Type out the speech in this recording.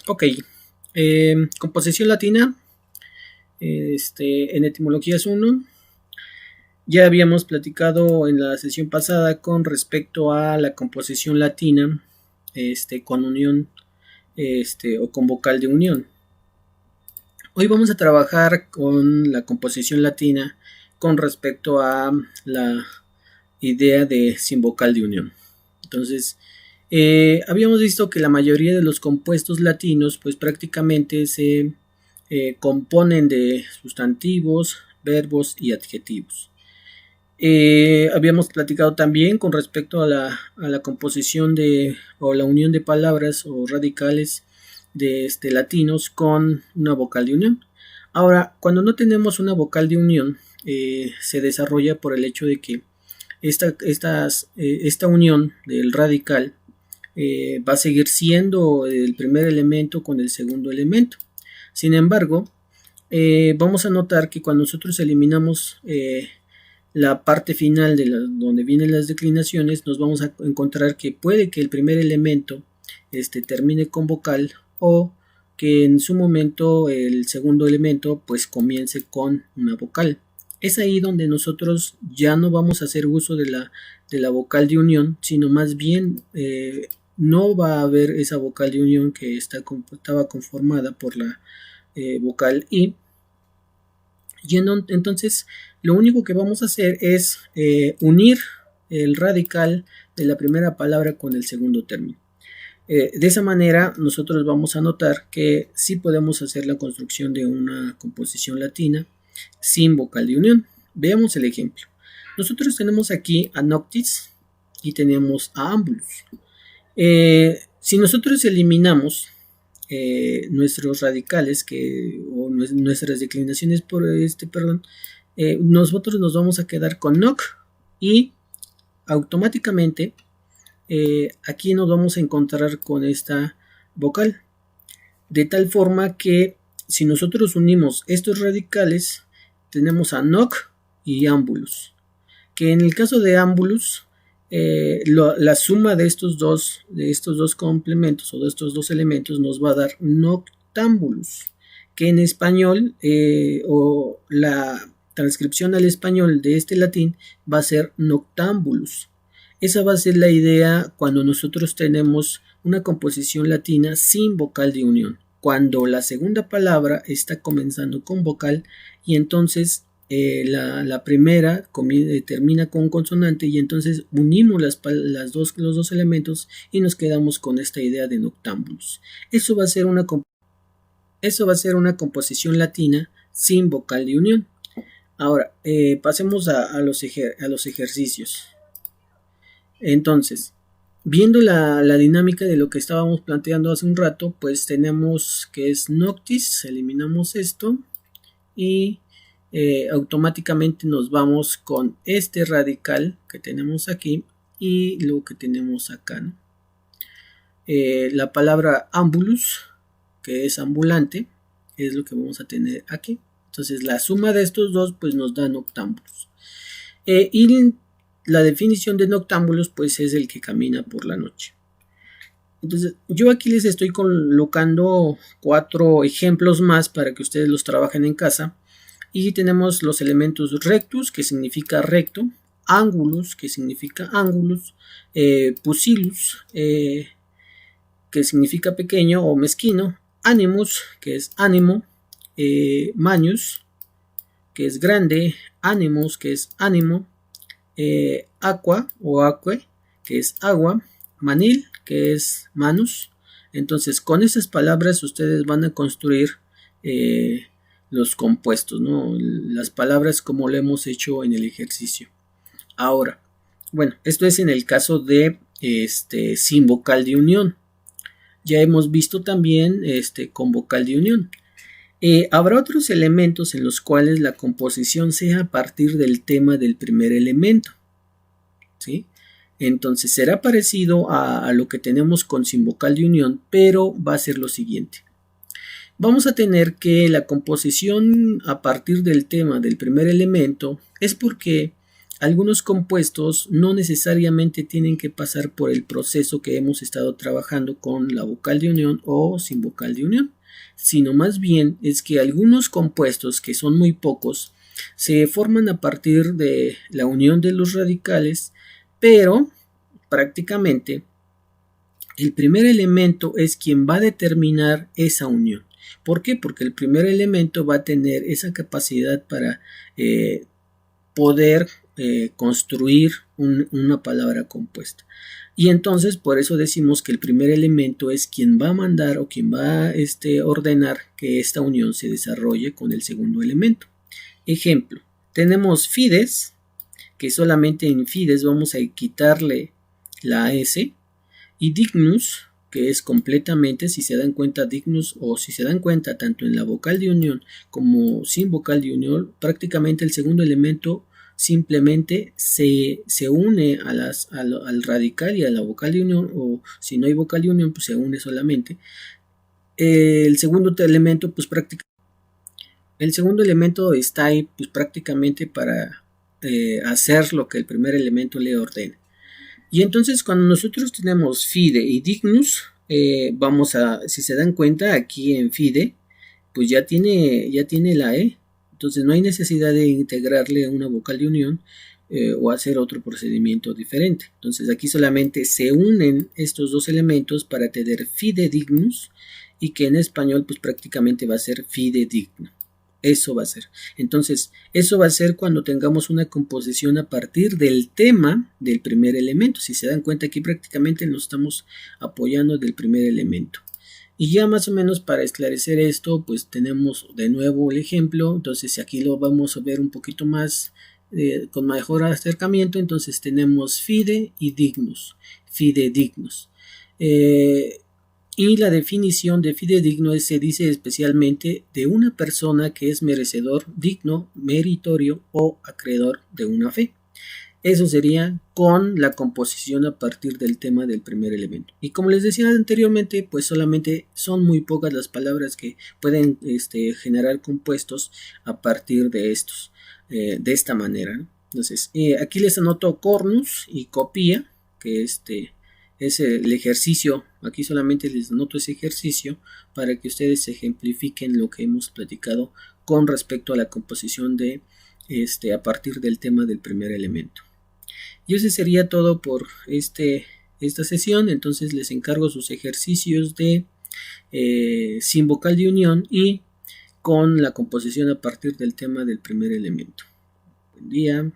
Ok, composición latina, en etimologías 1. Ya habíamos platicado en la sesión pasada con respecto a la composición latina, con unión, o con vocal de unión. Hoy vamos a trabajar con la composición latina con respecto a la idea de sin vocal de unión. Entonces, habíamos visto que la mayoría de los compuestos latinos pues prácticamente se componen de sustantivos, verbos y adjetivos. Habíamos platicado también con respecto a la composición o la unión de palabras o radicales de latinos con una vocal de unión. Ahora, cuando no tenemos una vocal de unión, se desarrolla por el hecho de que esta unión del radical va a seguir siendo el primer elemento con el segundo elemento. Sin embargo, vamos a notar que cuando nosotros eliminamos la parte final de donde vienen las declinaciones, nos vamos a encontrar que puede que el primer elemento termine con vocal, o que en su momento el segundo elemento pues comience con una vocal. Es ahí donde nosotros ya no vamos a hacer uso de la vocal de unión, sino más bien no va a haber esa vocal de unión que estaba conformada por la vocal I. Y entonces lo único que vamos a hacer es unir el radical de la primera palabra con el segundo término. De esa manera nosotros vamos a notar que sí podemos hacer la construcción de una composición latina sin vocal de unión. Veamos el ejemplo. Nosotros tenemos aquí a noctis y tenemos a ambulus. Si nosotros eliminamos nuestros radicales o nuestras declinaciones nosotros nos vamos a quedar con noc, y automáticamente aquí nos vamos a encontrar con esta vocal, de tal forma que si nosotros unimos estos radicales tenemos a noc y ambulus, que en el caso de ambulus la suma de estos dos complementos o de estos dos elementos nos va a dar noctambulus, que en español o la transcripción al español de este latín va a ser noctambulus. Esa va a ser la idea cuando nosotros tenemos una composición latina sin vocal de unión, cuando la segunda palabra está comenzando con vocal y entonces la primera termina con consonante, y entonces unimos los dos elementos y nos quedamos con esta idea de noctambulus. Eso va a ser una composición latina sin vocal de unión. Ahora, pasemos a los ejercicios. Entonces, viendo la dinámica de lo que estábamos planteando hace un rato, pues tenemos que es noctis, eliminamos esto y automáticamente nos vamos con este radical que tenemos aquí y lo que tenemos acá, ¿no? La palabra ambulus, que es ambulante, es lo que vamos a tener aquí. Entonces la suma de estos dos pues nos da noctambulus. Y la definición de noctámbulos pues es el que camina por la noche. Entonces yo aquí les estoy colocando 4 ejemplos más para que ustedes los trabajen en casa. Y tenemos los elementos rectus, que significa recto, angulus, que significa ángulos, pusilus, que significa pequeño o mezquino, animus, que es ánimo, magnus, que es grande, animus, que es ánimo, aqua o aquae, que es agua, manil, que es manus. Entonces con esas palabras ustedes van a construir los compuestos, ¿no? Las palabras como lo hemos hecho en el ejercicio. Ahora, bueno, esto es en el caso de sin vocal de unión. Ya hemos visto también con vocal de unión. Habrá otros elementos en los cuales la composición sea a partir del tema del primer elemento, ¿sí? Entonces será parecido a lo que tenemos con sin vocal de unión, pero va a ser lo siguiente. Vamos a tener que la composición a partir del tema del primer elemento es porque algunos compuestos no necesariamente tienen que pasar por el proceso que hemos estado trabajando con la vocal de unión o sin vocal de unión, sino más bien es que algunos compuestos, que son muy pocos, se forman a partir de la unión de los radicales, pero prácticamente el primer elemento es quien va a determinar esa unión. ¿Por qué? Porque el primer elemento va a tener esa capacidad para poder construir una palabra compuesta. Y entonces por eso decimos que el primer elemento es quien va a mandar o quien va a ordenar que esta unión se desarrolle con el segundo elemento. Ejemplo, tenemos fides, que solamente en fides vamos a quitarle la S, y dignus, que es completamente, si se dan cuenta, dignus, o si se dan cuenta tanto en la vocal de unión como sin vocal de unión, prácticamente el segundo elemento simplemente se une al radical y a la vocal de unión, o si no hay vocal de unión, pues se une solamente. El segundo elemento, pues el segundo elemento está ahí pues prácticamente para hacer lo que el primer elemento le ordena. Y entonces cuando nosotros tenemos fide y dignus, vamos a, si se dan cuenta, aquí en fide, pues ya tiene la E, entonces no hay necesidad de integrarle una vocal de unión o hacer otro procedimiento diferente. Entonces aquí solamente se unen estos dos elementos para tener fidedignus, y que en español pues prácticamente va a ser fidedigno. Eso va a ser. Entonces, eso va a ser cuando tengamos una composición a partir del tema del primer elemento. Si se dan cuenta, aquí prácticamente nos estamos apoyando del primer elemento. Y ya más o menos para esclarecer esto, pues tenemos de nuevo el ejemplo. Entonces, aquí lo vamos a ver un poquito más con mejor acercamiento. Entonces, tenemos fide y dignus. Fidedignos. Y la definición de fidedigno se dice especialmente de una persona que es merecedor, digno, meritorio o acreedor de una fe. Eso sería con la composición a partir del tema del primer elemento. Y como les decía anteriormente, pues solamente son muy pocas las palabras que pueden generar compuestos a partir de estos, de esta manera, ¿no? Entonces, aquí les anoto cornus y copia, que es el ejercicio. Aquí solamente les anoto ese ejercicio para que ustedes ejemplifiquen lo que hemos platicado con respecto a la composición de a partir del tema del primer elemento. Y ese sería todo por esta sesión. Entonces les encargo sus ejercicios de sin vocal de unión y con la composición a partir del tema del primer elemento. Buen día.